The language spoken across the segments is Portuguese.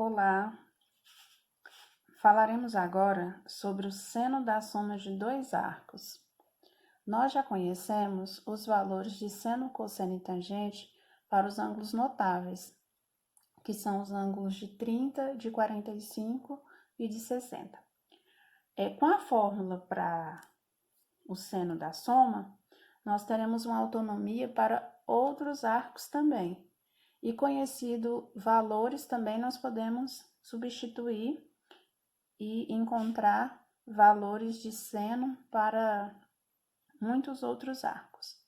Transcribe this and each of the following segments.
Olá, falaremos agora sobre o seno da soma de dois arcos. Nós já conhecemos os valores de seno, cosseno e tangente para os ângulos notáveis, que são os ângulos de 30, de 45 e de 60. Com a fórmula para o seno da soma, nós teremos uma autonomia para outros arcos também. E conhecido valores também nós podemos substituir e encontrar valores de seno para muitos outros arcos.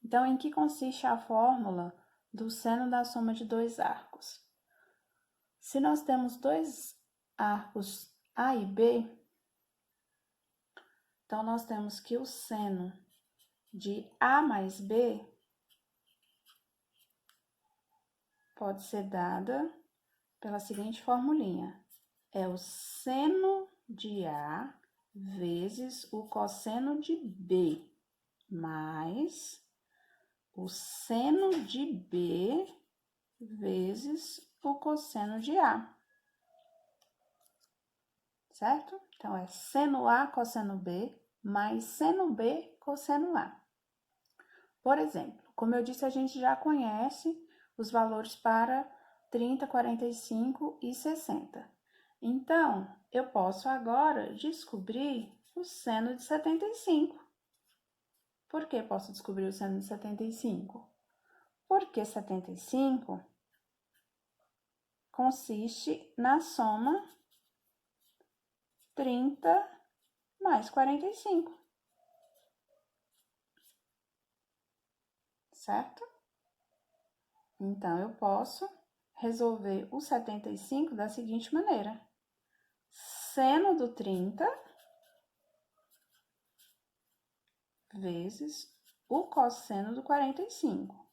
Então, em que consiste a fórmula do seno da soma de dois arcos? Se nós temos dois arcos A e B, então nós temos que o seno de A mais B pode ser dada pela seguinte formulinha. É o seno de A vezes o cosseno de B, mais o seno de B vezes o cosseno de A. Certo? Então, é seno A cosseno B mais seno B cosseno A. Por exemplo, como eu disse, a gente já conhece os valores para 30, 45 e 60. Então, eu posso agora descobrir o seno de 75. Por que posso descobrir o seno de 75? Porque 75 consiste na soma 30 mais 45. Certo? Então, eu posso resolver o 75 da seguinte maneira. Seno do 30 vezes o cosseno do 45,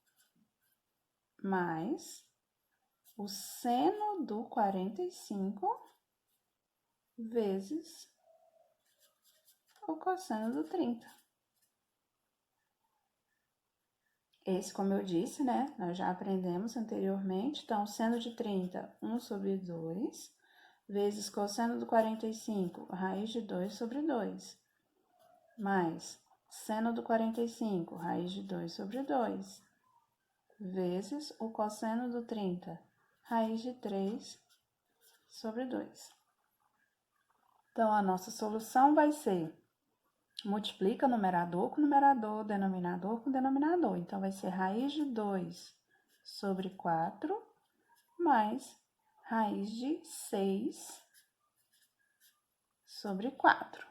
mais o seno do 45 vezes o cosseno do 30. Esse, como eu disse, né, nós já aprendemos anteriormente. Então, seno de 30, 1 sobre 2, vezes cosseno do 45, raiz de 2 sobre 2, mais seno do 45, raiz de 2 sobre 2, vezes o cosseno do 30, raiz de 3 sobre 2. Então, a nossa solução vai ser, multiplica numerador com numerador, denominador com denominador. Então, vai ser raiz de 2 sobre 4, mais raiz de 6 sobre 4.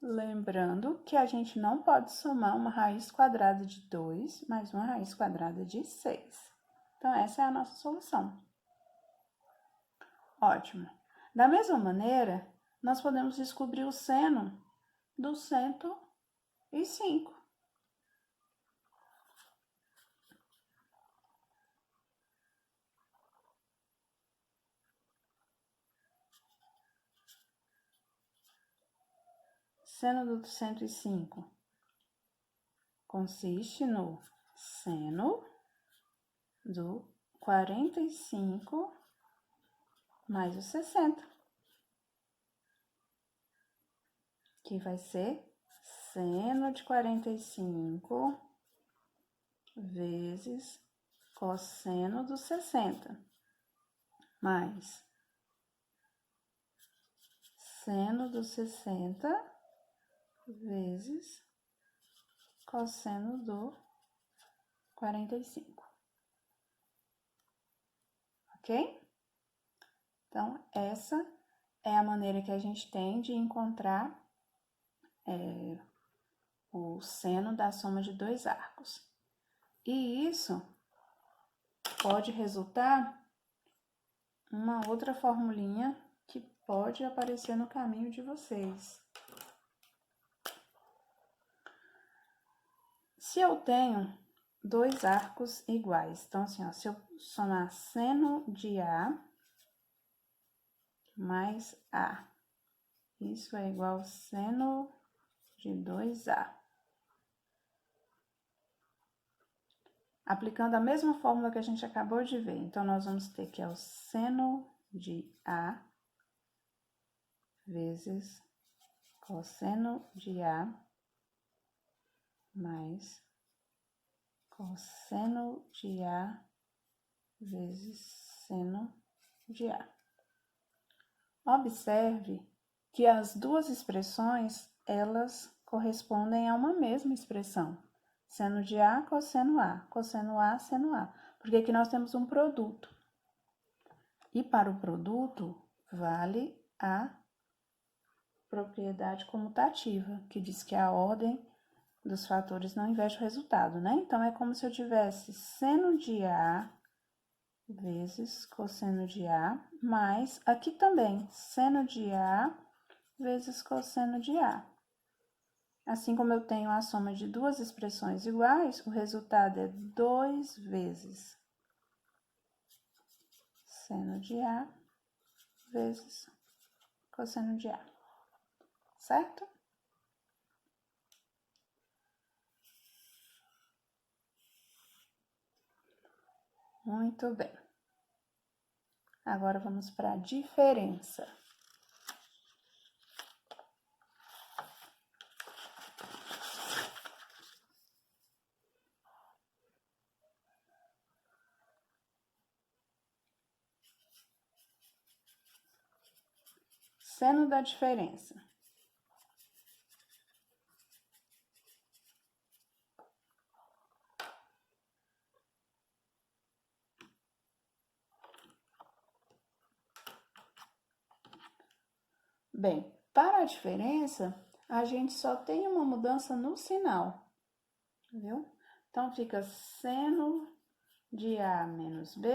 Lembrando que a gente não pode somar uma raiz quadrada de 2 mais uma raiz quadrada de 6. Então, essa é a nossa solução. Ótimo. Da mesma maneira, nós podemos descobrir o seno do 105. Seno do 105 consiste no seno do 45 mais o 60, que vai ser seno de 45 vezes cosseno do 60, mais seno do 60 vezes cosseno do 45. Ok? Então, essa é a maneira que a gente tem de encontrar o seno da soma de dois arcos. E isso pode resultar uma outra formulinha que pode aparecer no caminho de vocês. Se eu tenho dois arcos iguais, então assim, ó, se eu somar seno de A mais A, isso é igual seno de 2A. aplicando a mesma fórmula que a gente acabou de ver. Então, nós vamos ter que é o seno de A vezes cosseno de A mais cosseno de A vezes seno de A. Observe que as duas expressões, elas correspondem a uma mesma expressão. Seno de A, cosseno A, seno A. Porque aqui nós temos um produto. E para o produto, vale a propriedade comutativa, que diz que a ordem dos fatores não inverte o resultado, né? Então, é como se eu tivesse seno de A vezes cosseno de A, mais aqui também, seno de A vezes cosseno de A. Assim como eu tenho a soma de duas expressões iguais, o resultado é 2 vezes seno de A vezes cosseno de A, certo? Muito bem. Agora, vamos para a diferença. Seno da diferença. Bem, para a diferença, a gente só tem uma mudança no sinal, viu? Então, fica seno de A menos B,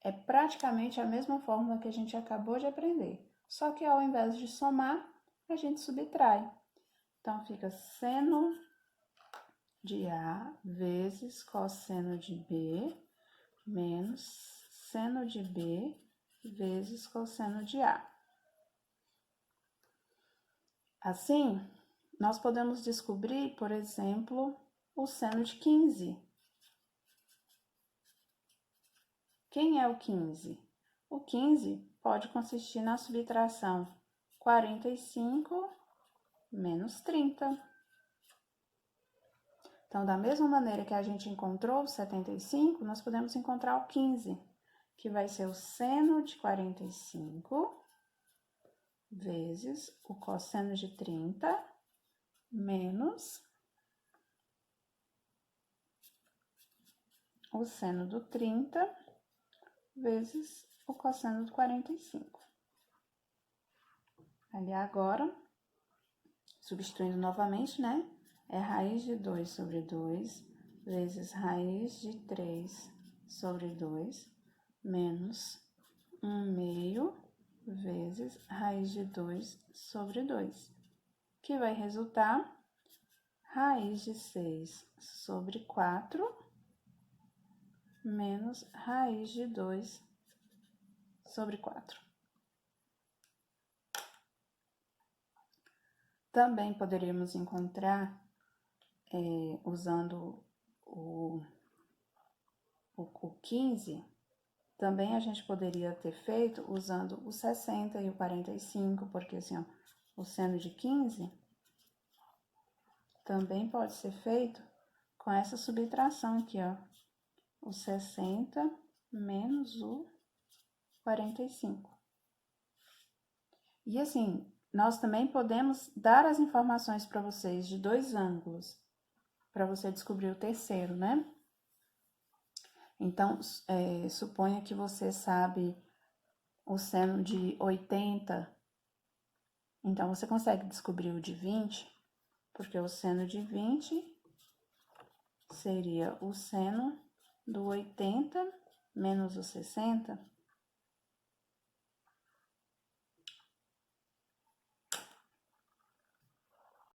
é praticamente a mesma fórmula que a gente acabou de aprender, só que ao invés de somar, a gente subtrai. Então, fica seno de A vezes cosseno de B menos seno de B vezes cosseno de A. Assim, nós podemos descobrir, por exemplo, o seno de 15. Quem é o 15? O 15 pode consistir na subtração 45 menos 30. Então, da mesma maneira que a gente encontrou o 75, nós podemos encontrar o 15, que vai ser o seno de 45 vezes o cosseno de 30 menos o seno do 30 vezes o cosseno do 45. Ali agora, substituindo novamente, né? É raiz de 2 sobre 2 vezes raiz de 3 sobre 2 menos 1/2 vezes raiz de 2 sobre 2, que vai resultar raiz de 6 sobre 4 menos raiz de 2 sobre 4. Também poderíamos encontrar, usando o 15, também a gente poderia ter feito usando o 60 e o 45, porque assim, ó, o seno de 15 também pode ser feito com essa subtração aqui, ó. O 60 menos o 45. E assim, nós também podemos dar as informações para vocês de dois ângulos, para você descobrir o terceiro, né? Então, suponha que você sabe o seno de 80, então você consegue descobrir o de 20, porque o seno de 20 seria o seno do 80 menos o 60,